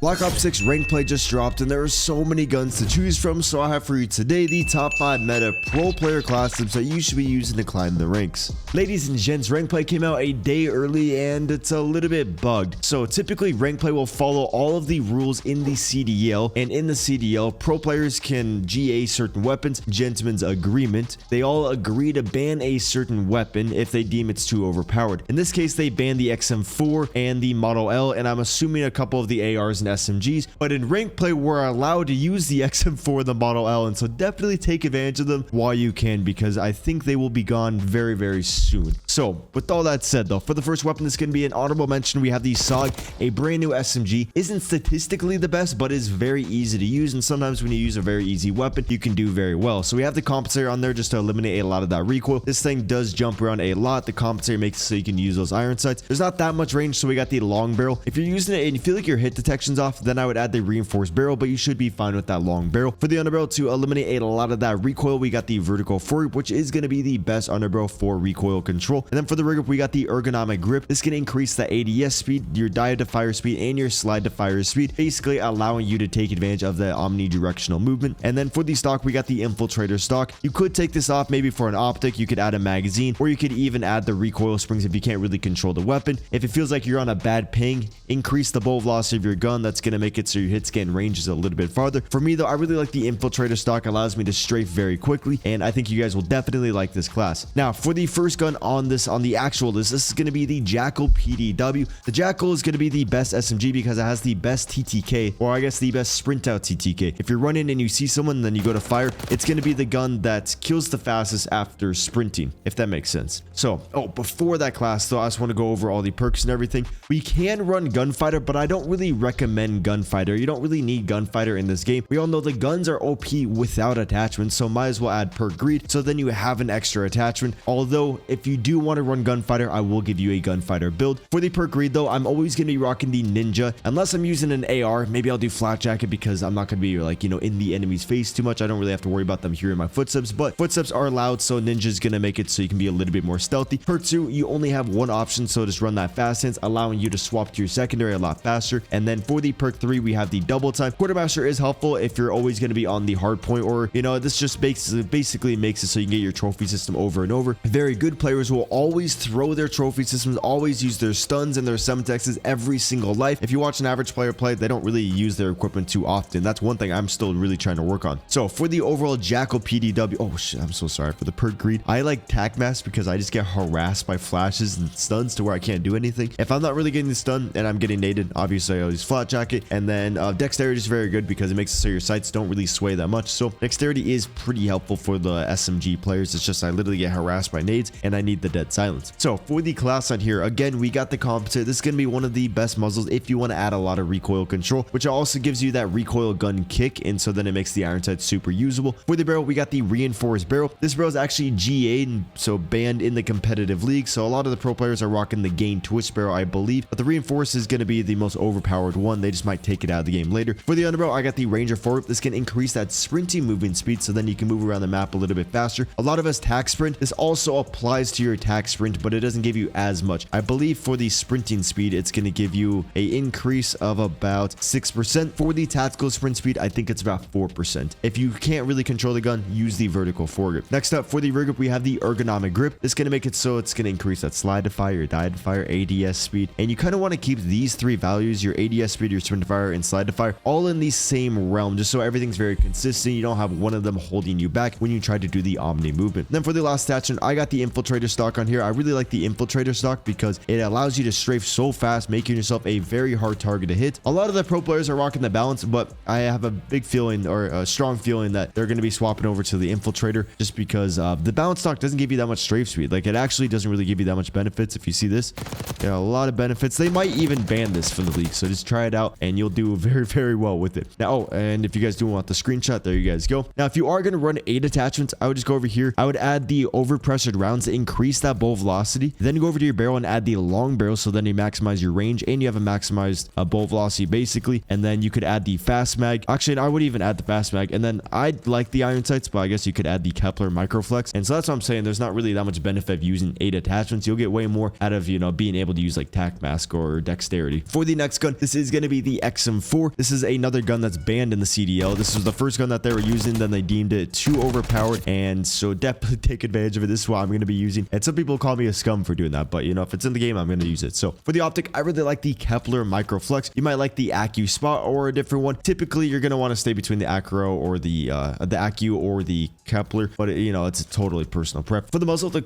Black Ops 6 rank play just dropped and there are so many guns to choose from, so I have for you today the top 5 meta pro player class tips that you should be using to climb the ranks. Ladies and gents, rank play came out a day early and it's a little bit bugged. So typically rank play will follow all of the rules in the CDL, and in the CDL pro players can GA certain weapons, gentlemen's agreement. They all agree to ban a certain weapon if they deem it's too overpowered. In this case they banned the XM4 and the Model L, and I'm assuming a couple of the ARs and SMGs, but in rank play we're allowed to use the XM4 and the Model L, and so definitely take advantage of them while you can, because I think they will be gone very soon. So with all that said though, for the first weapon, this is going to be an honorable mention. We have the SAUG, a brand new SMG. Isn't statistically the best, but is very easy to use, and sometimes when you use a very easy weapon you can do very well. So we have the compensator on there just to eliminate a lot of that recoil. This thing does jump around a lot. The compensator makes it so you can use those iron sights. There's not that much range, so we got the long barrel. If you're using it and you feel like your hit detection's off, then I would add the reinforced barrel, but you should be fine with that long barrel. For the underbarrel, to eliminate a lot of that recoil, we got the vertical foregrip, which is going to be the best underbarrel for recoil control. And then for the rig grip, we got the ergonomic grip. This can increase the ADS speed, your dive to fire speed, and your slide to fire speed, basically allowing you to take advantage of the omnidirectional movement. And then for the stock, we got the infiltrator stock. You could take this off maybe for an optic. You could add a magazine, or you could even add the recoil springs if you can't really control the weapon. If it feels like you're on a bad ping, increase the bolt velocity of your gun. That's going to make it so your hit scan range is a little bit farther. For me though, I really like the infiltrator stock. Allows me to strafe very quickly, and I think you guys will definitely like this class. Now for the first gun on the actual list, this is going to be the JACKAL PDW. The JACKAL is going to be the best SMG because it has the best TTK, or I guess the best sprint out TTK. If you're running and you see someone and then you go to fire, it's going to be the gun that kills the fastest after sprinting, if that makes sense. So before that class though, I just want to go over all the perks and everything. We can run gunfighter, but I don't really recommend gunfighter. You don't really need gunfighter in this game. We all know the guns are OP without attachments, so might as well add perk greed, so then you have an extra attachment. Although if you do want to run gunfighter, I will give you a gunfighter build. For the perk greed though, I'm always going to be rocking the ninja, unless I'm using an AR. Maybe I'll do flat jacket because I'm not going to be like, you know, in the enemy's face too much. I don't really have to worry about them hearing my footsteps, but footsteps are loud, so ninja is going to make it so you can be a little bit more stealthy. Perk 2, you only have one option, so just run that fast hands, allowing you to swap to your secondary a lot faster. And then for the perk 3, we have the double time. Quartermaster is helpful if you're always going to be on the hard point, or you know, this just basically makes it so you can get your trophy system over and over. Very good players will always throw their trophy systems, always use their stuns and their semtexes every single life. If you watch an average player play, they don't really use their equipment too often. That's one thing I'm still really trying to work on. So for the overall JACKAL PDW, oh shit, I'm so sorry. For the perk greed, I like Cbass because I just get harassed by flashes and stuns to where I can't do anything. If I'm not really getting the stun and I'm getting naded, obviously I use flat jacket. And then dexterity is very good because it makes it so your sights don't really sway that much. So dexterity is pretty helpful for the SMG players. It's just I literally get harassed by nades and I need the dead silence. So for the class on here, again, we got the compensator. This is going to be one of the best muzzles if you want to add a lot of recoil control, which also gives you that recoil gun kick, and so then it makes the iron sight super usable. For the barrel, we got the reinforced barrel. This barrel is actually GA'd, so banned in the competitive league, so a lot of the pro players are rocking the gain twist barrel, I believe, but the reinforced is going to be the most overpowered one. They just might take it out of the game later. For the underbarrel, I got the ranger foregrip. This can increase that sprinting movement speed, so then you can move around the map a little bit faster. A lot of us attack sprint. This also applies to your attack sprint, but it doesn't give you as much. I believe for the sprinting speed, it's going to give you a increase of about 6%. For the tactical sprint speed, I think it's about 4%. If you can't really control the gun, use the vertical foregrip. Next up, for the rig grip, we have the ergonomic grip. This is going to make it so it's going to increase that slide to fire, dive to fire, ADS speed, and you kind of want to keep these three values, your ADS speed, your sprint to fire, and slide to fire, all in the same realm, just so everything's very consistent. You don't have one of them holding you back when you try to do the omni movement. Then for the last attachment, I got the infiltrator stock on here. I really like the infiltrator stock because it allows you to strafe so fast, making yourself a very hard target to hit. A lot of the pro players are rocking the balance, but I have a big feeling, or a strong feeling, that they're going to be swapping over to the infiltrator just because the balance stock doesn't give you that much strafe speed. Like, it actually doesn't really give you that much benefits. If you see this, there are a lot of benefits. They might even ban this from the league, so just try it out and you'll do very well with it. Now, and if you guys do want the screenshot, there you guys go. Now, if you are going to run 8 attachments, I would just go over here. I would add the overpressured rounds to increase that bow velocity. Then go over to your barrel and add the long barrel, so then you maximize your range and you have a maximized bow velocity basically. And then you could add the fast mag. Actually, I would even add the fast mag. And then I'd like the iron sights, but I guess you could add the Kepler microflex. And so that's what I'm saying. There's not really that much benefit of using 8 attachments. You'll get way more out of, you know, being able to use like tac mask or dexterity. For the next gun, this is going to be the XM4. This is another gun that's banned in the CDL. This was the first gun that they were using, then they deemed it too overpowered, and so definitely take advantage of it. This is what I'm going to be using, and some people call me a scum for doing that, but you know, if it's in the game, I'm going to use it. So for the optic, I really like the Kepler microflex. You might like the Accu spot or a different one. Typically you're going to want to stay between the Acro or the Accu or the Kepler, but you know, it's totally personal prep. For the muzzle, the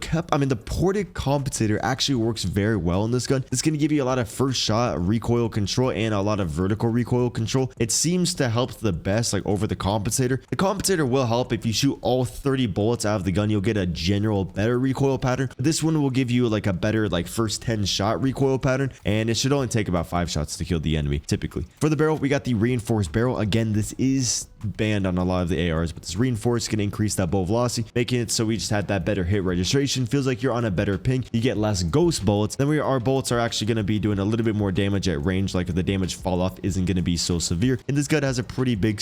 ported compensator actually works very well in this gun. It's going to give you a lot of first shot recoil control and a lot of vertical recoil control. It seems to help the best like over the compensator. The compensator will help if you shoot all 30 bullets out of the gun. You'll get a general better recoil pattern. This one will give you like a better like first 10 shot recoil pattern, and it should only take about 5 shots to kill the enemy typically. For the barrel, we got the reinforced barrel. Again, this is banned on a lot of the ARs, but this reinforced can increase that bow velocity, making it so we just had that better hit registration. Feels like you're on a better ping. You get less ghost bullets. Then our bullets are actually going to be doing a little bit more damage at range. Like the damage fall off isn't going to be so severe, and this gun has a pretty big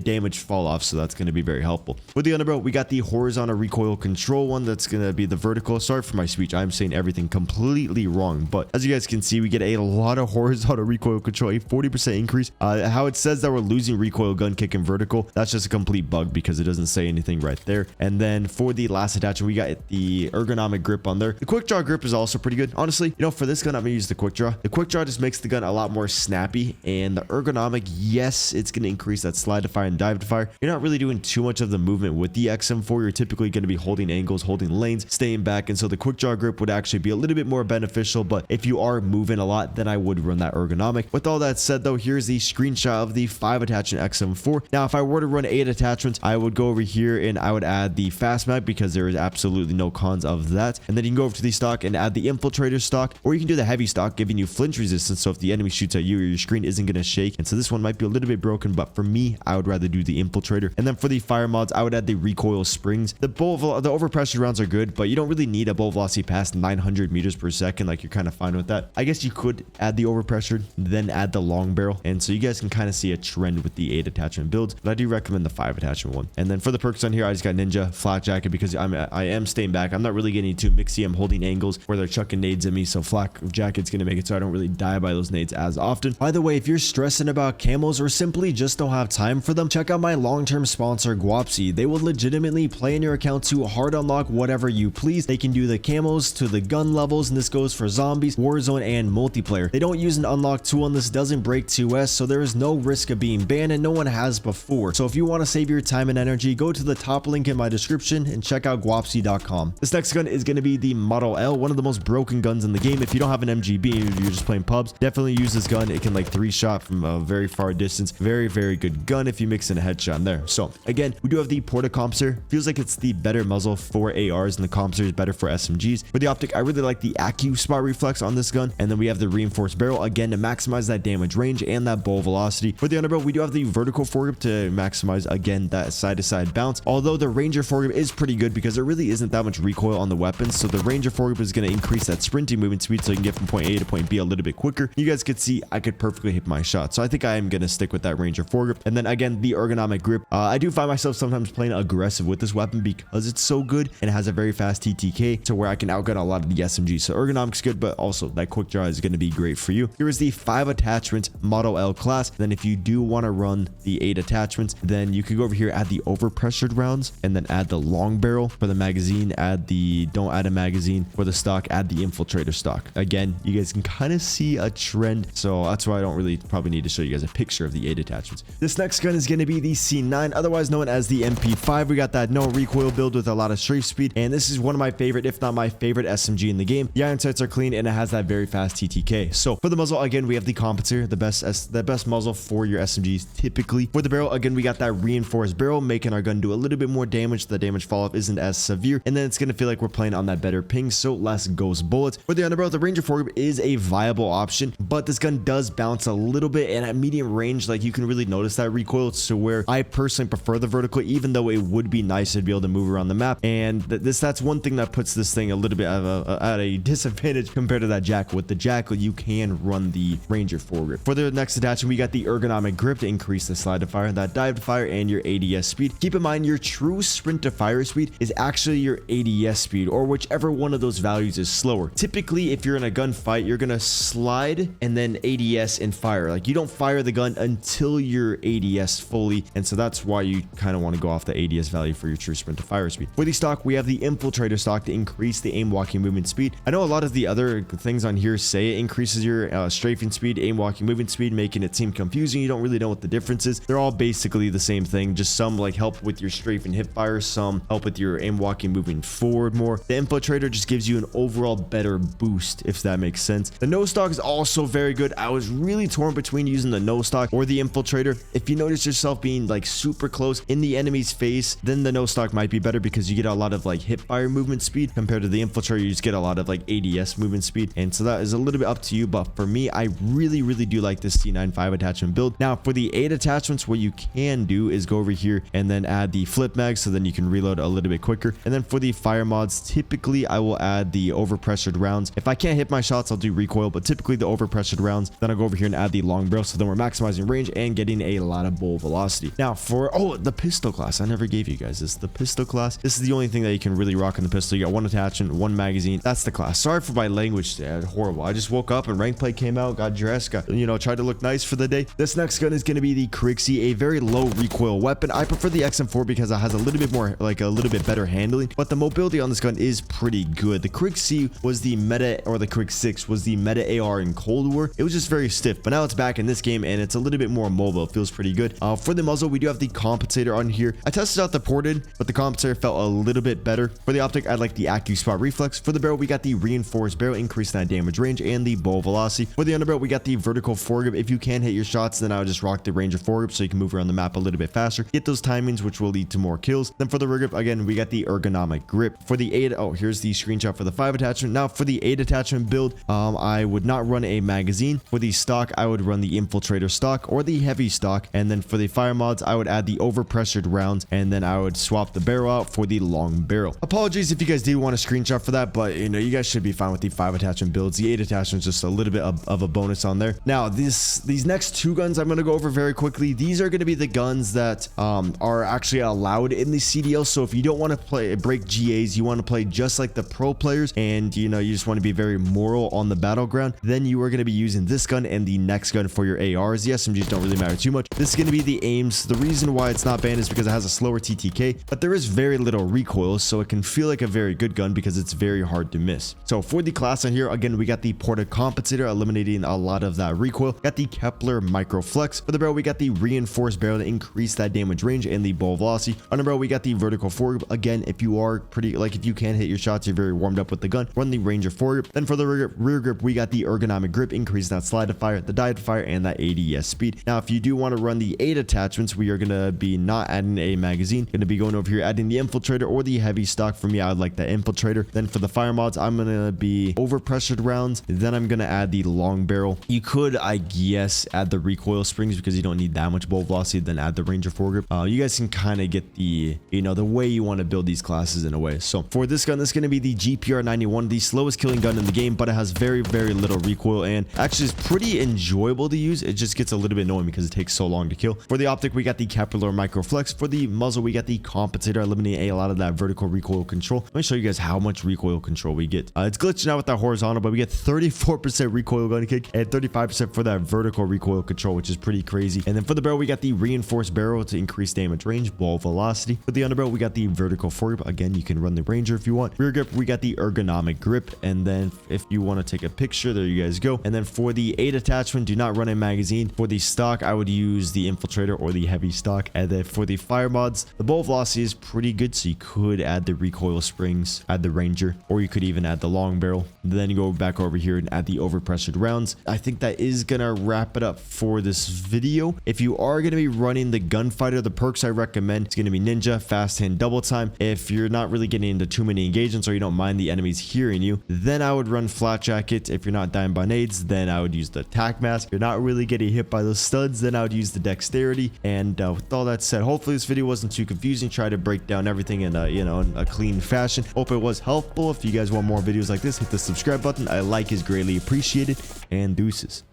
damage fall off, so that's going to be very helpful. With the underbarrel, we got the horizontal recoil control one. That's going to be the vertical. Sorry for my speech, I'm saying everything completely wrong, but as you guys can see, we get a lot of horizontal recoil control, a 40% increase. How it says that we're losing recoil gun kick and vertical, that's just a complete bug because it doesn't say anything right there. And then for the last attachment, we got the ergonomic grip on there. The quick draw grip is also pretty good. Honestly, you know, for this gun, I'm gonna use the quick draw. The quick draw just makes the gun a lot more snappy, and the ergonomic, yes, it's gonna increase that slide to fire and dive to fire. You're not really doing too much of the movement with the XM4. You're typically going to be holding angles, holding lanes, staying back, and so the quick draw grip would actually be a little bit more beneficial. But if you are moving a lot, then I would run that ergonomic. With all that said though, here's the screenshot of the 5 attachment XM4. Now if I were to run 8 attachments, I would go over here and I would add the fast mag because there is absolutely no cons of that. And then you can go over to the stock and add the infiltrator stock, or you can do the heavy stock, giving you flinch resistance, so if the enemy shoots at you, your screen isn't going to shake. And so this one might be a little bit broken, but for me, I would rather do the infiltrator. And then for the fire mods, I would add the recoil springs. The overpressured rounds are good, but you don't really need a bow velocity past 900 meters per second. Like, you're kind of fine with that. I guess you could add the overpressured, then add the long barrel, and so you guys can kind of see a trend with the 8 attachment builds, but I do recommend the 5 attachment one. And then for the perks on here, I just got ninja, flak jacket, because I am staying back. I'm not really getting too mixy. I'm holding angles where they're chucking nades at me, so flak jacket's gonna make it so I don't really die by those nades as often. By the way, if you're stressing about camos or simply just don't have time for them, check out my long-term sponsor Guapsi. They will legitimately play in your account to hard unlock whatever you please. They can do the camos to the gun levels, and this goes for zombies, warzone, and multiplayer. They don't use an unlock tool, and this doesn't break 2S, so there is no risk of being banned, and no one has before. So if you want to save your time and energy, go to the top link in my description and check out guapsi.com. This next gun is going to be the Model L, one of the most broken guns in the game. If you don't have an MGB and you're just playing pubs, definitely use this gun. It can like 3-shot from a very far distance. Very, very good gun if you mix in a headshot in there. So again, we do have the porta compensator. Feels like it's the better muzzle for ARs, and the compensator is better for SMGs. For the optic, I really like the Accu spot reflex on this gun, and then we have the reinforced barrel again to maximize that damage range and that bow velocity. For the underbarrel, we do have the vertical foregrip to maximize again that side-to-side bounce, although the ranger foregrip is pretty good because there really isn't that much recoil on the weapons. So the ranger foregrip is going to increase that sprinting movement speed, so you can get from point A to point B a little bit quicker. You guys could see I could perfectly hit my shot, so I think I am going to stick with that ranger foregrip. And then again, the ergonomic grip. I do find myself sometimes playing aggressive with this weapon because it's so good and it has a very fast TTK to where I can outgun a lot of the SMGs. So ergonomic's good, but also that quick draw is going to be great for you. Here is the 5 attachment Model L class. Then if you do want to run the 8 attachments, then you could go over here, add the overpressured rounds, and then add the long barrel. For the magazine, don't add a magazine. For the stock, add the infiltrator stock. Again, you guys can kind of see a trend, so that's why I don't really probably need to show you guys a picture of the 8 attachments. This next gun is going to be the C9, otherwise known as the MP5. We got that no recoil build with a lot of strafe speed, and this is one of my favorite, if not my favorite SMG in the game. The iron sights are clean, and it has that very fast TTK. So for the muzzle, again, we have the compensator, the best muzzle for your SMGs typically. For the barrel, again, we got that reinforced barrel, making our gun do a little bit more damage. The damage fall off isn't as severe, and then it's going to feel like we're playing on that better ping, so less ghost bullets. For the underbarrel, the ranger foregrip is a viable option, but this gun does bounce a little bit, and at medium range, like, you can really notice that recoil, to where I personally prefer the vertical, even though it would be nice to be able to move around the map. And that's that's one thing that puts this thing a little bit at a disadvantage compared to that Jackal. With the Jackal, you can run the Ranger foregrip. For the next attachment, we got the ergonomic grip to increase the slide to fire, that dive to fire, and your ADS speed. Keep in mind, your true sprint to fire speed is actually your ADS speed, or whichever one of those values is slower. Typically, if you're in a gunfight, you're gonna slide and then ADS and fire. Like, you don't fire the gun until you're ADS fully, and so that's why you kind of want to go off the ADS value for your true sprint to fire speed. For the stock, we have the infiltrator stock to increase the aim walking movement speed. I know a lot of the other things on here say it increases your strafing speed, aim walking movement speed, making it seem confusing. You don't really know what the difference is. They're all basically the same thing, just some like help with your strafe and hip fire, some help with your aim walking moving forward more. The infiltrator just gives you an overall better boost, if that makes sense. The no stock is also very good. I was really torn between using the no stock or the infiltrator. If you notice yourself being like super close in the enemy's face, then the no stock might be better because you get a lot of like hip fire movement speed. Compared to the infiltrator, you just get a lot of like ADS movement speed, and so that is a little bit up to you. But for me, I really do like this C95 attachment build. Now for the 8 attachments, what you can do is go over here and then add the flip mag, so then you can reload a little bit quicker. And then for the fire mods, typically I will add the overpressured rounds. If I can't hit my shots, I'll do recoil, but typically the overpressured rounds. Then I'll go over here and add the long barrel, so then we're maximizing range and getting a lot of bolt velocity. Now for the pistol class, I never gave you guys this. The pistol class, this is the only thing that you can really rock in the pistol. You got 1 attachment, 1 magazine. That's the class. Sorry for my language, Dad. Horrible. I just woke up and rank play came out, got dressed, got, you know, tried to look nice for the day. This next gun is going to be the KRIG, a very low recoil weapon. I prefer the XM4 because it has a little bit more, like a little bit better handling, but the mobility on this gun is pretty good. The KRIG was the meta, or the KRIG was the meta AR in Cold War. It was just very stiff, but now it's back in this game and it's a little bit more mobile. It feels pretty good. For the muzzle, we do have the compensator on here. I tested out the ported, but the compensator felt a little bit better. For the optic, I like the Accu Spot Reflex. For the barrel, we got the reinforced barrel, increasing that damage range and the bolt velocity. For the underbarrel, we got the vertical foregrip. If you can hit your shots, then I would just rock the Ranger foregrip so you can move around the map a little bit faster, get those timings, which will lead to more kills. Then for the rear grip, again, we got the ergonomic grip. For the 8, here's the screenshot for the 5 attachment. Now for the 8 attachment build, I would not run a magazine. For the stock, I would run the infiltrator stock or the heavy stock. And then for the fire mods, I would add the overpressured rounds, and then I would swap the barrel out for the long barrel. Apologies if you guys do want a screenshot for that, but you know, you guys should be fine with the 5 attachment builds. The 8 attachment is just a little bit of a bonus on there. Now these next 2 guns I'm going to go over very quickly. These are going to be the guns that are actually allowed in the CDL. So if you don't want to break GAs, you want to play just like the pro players, and you know, you just want to be very moral on the battleground, then you are going to be using this gun and the next gun for your ARs. The SMGs don't really matter too much. This is going to be the AMES. The reason why it's not banned is because it has a slower TTK, but there is very little recoil, so it can feel like a very good gun because it's very hard to miss. So for the class on here, again, we got the ported compensator, eliminating a lot of that recoil. Got the Kepler micro flex. For the barrel, we got the reinforced barrel to increase that damage range and the bolt velocity. On the barrel, we got the vertical foregrip. Again, if you are if you can hit your shots, you're very warmed up with the gun, run the Ranger foregrip. Then for the rear grip, we got the ergonomic grip, increase that slide to fire, the dive to fire, and that ADS speed. Now if you do want to run the 8 attachments, we are going to be not adding a magazine, going to be going over here adding the infiltrator or the heavy stock. For me, I would like the infiltrator. Then for the fire mods, I'm going to be overpressured rounds, then I'm going to add the long barrel. You could, I guess, add the recoil springs because you don't need that much bolt velocity, then add the Ranger foregrip. You guys can kind of get the, you know, the way you want to build these classes in a way. So for this gun, this is going to be the GPR91, the slowest killing gun in the game, but it has very little recoil and actually is pretty enjoyable to use. It just gets a little bit annoying because it takes so long to kill. For the optic, we got the Kepler micro flex. For the muzzle, we got the compensator, eliminating a lot of that vertical recoil control. Let me show you guys how much recoil control we get. It's glitching out with that horizontal, but we get 34% recoil gun kick and 35% for that vertical recoil control, which is pretty crazy. And then for the barrel, we got the reinforced barrel to increase damage range, bolt velocity. For the underbarrel, we got the vertical foregrip. Again, you can run the Ranger if you want. Rear grip, we got the ergonomic grip. And then if you want to take a picture, there you guys go. And then for the 8 attachment, do not run a magazine. For the stock, I would use the infiltrator or the heavy stock. And then for the fire mods, the bolt velocity is pretty good, so you could add the recoil springs, add the Ranger, or you could even add the long barrel. Then you go back over here and add the overpressured rounds. I think that is gonna wrap it up for this video. If you are gonna be running the gunfighter, the perks I recommend, it's gonna be Ninja, fast hand, double time. If you're not really getting into too many engagements or you don't mind the enemies hearing you, then I would run flat jacket. If you're not dying by nades, then I would use the attack mask. If you're not really getting hit by those studs, then I would use the dexterity. And with all that said, hopefully this video wasn't too confusing. Try to break down everything in a, you know, a clean clean fashion. Hope it was helpful. If you guys want more videos like this, hit the subscribe button. A like is greatly appreciated, and deuces.